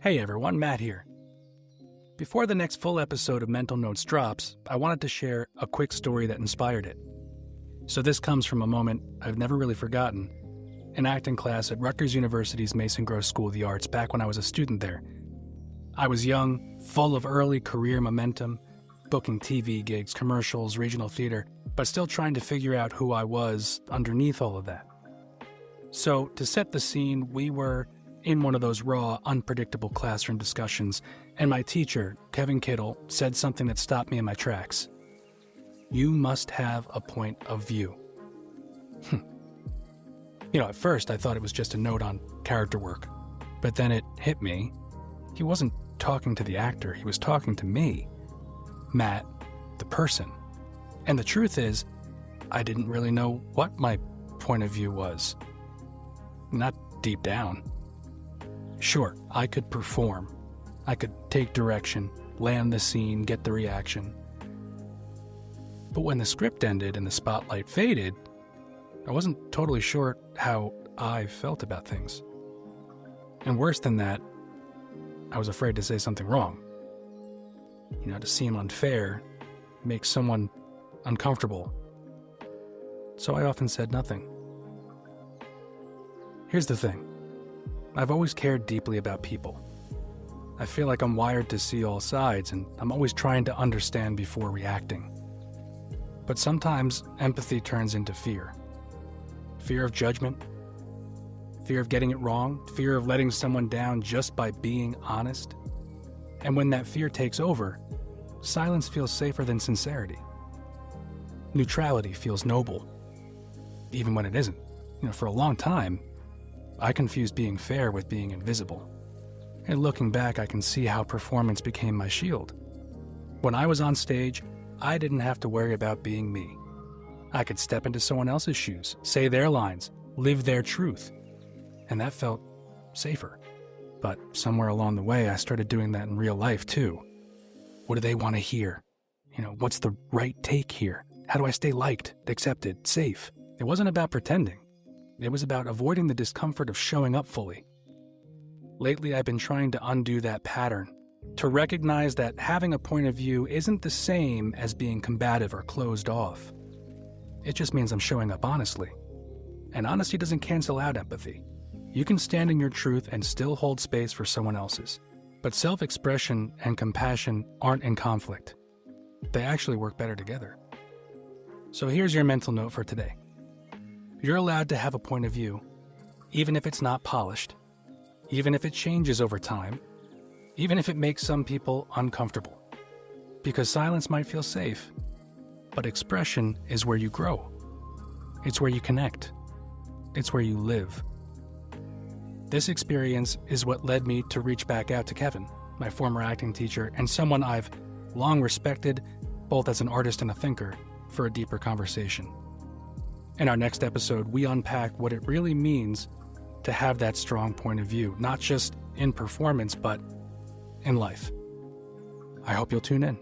Hey everyone, Matt here. Before the next full episode of Mental Notes drops, I wanted to share a quick story that inspired it. So this comes from a moment I've never really forgotten, an acting class at Rutgers University's Mason Gross School of the Arts back when I was a student there. I was young, full of early career momentum, booking TV gigs, commercials, regional theater, but still trying to figure out who I was underneath all of that. So, to set the scene, we were in one of those raw, unpredictable classroom discussions, and my teacher, Kevin Kittle, said something that stopped me in my tracks. You must have a point of view. At first I thought it was just a note on character work, but then it hit me. He wasn't talking to the actor, he was talking to me, Matt, the person. And the truth is, I didn't really know what my point of view was. Not deep down. Sure, I could perform. I could take direction, land the scene, get the reaction. But when the script ended and the spotlight faded, I wasn't totally sure how I felt about things. And worse than that, I was afraid to say something wrong. To seem unfair, make someone uncomfortable. So I often said nothing. Here's the thing. I've always cared deeply about people. I feel like I'm wired to see all sides, and I'm always trying to understand before reacting. But sometimes empathy turns into fear. Fear of judgment, fear of getting it wrong, fear of letting someone down just by being honest. And when that fear takes over, silence feels safer than sincerity. Neutrality feels noble, even when it isn't. For a long time, I confused being fair with being invisible. And looking back, I can see how performance became my shield. When I was on stage, I didn't have to worry about being me. I could step into someone else's shoes, say their lines, live their truth. And that felt safer. But somewhere along the way, I started doing that in real life too. What do they want to hear? What's the right take here? How do I stay liked, accepted, safe? It wasn't about pretending. It was about avoiding the discomfort of showing up fully. Lately, I've been trying to undo that pattern, to recognize that having a point of view isn't the same as being combative or closed off. It just means I'm showing up honestly. And honesty doesn't cancel out empathy. You can stand in your truth and still hold space for someone else's. But self-expression and compassion aren't in conflict. They actually work better together. So here's your mental note for today. You're allowed to have a point of view, even if it's not polished, even if it changes over time, even if it makes some people uncomfortable. Because silence might feel safe, but expression is where you grow. It's where you connect. It's where you live. This experience is what led me to reach back out to Kevin, my former acting teacher, and someone I've long respected, both as an artist and a thinker, for a deeper conversation. In our next episode, we unpack what it really means to have that strong point of view, not just in performance, but in life. I hope you'll tune in.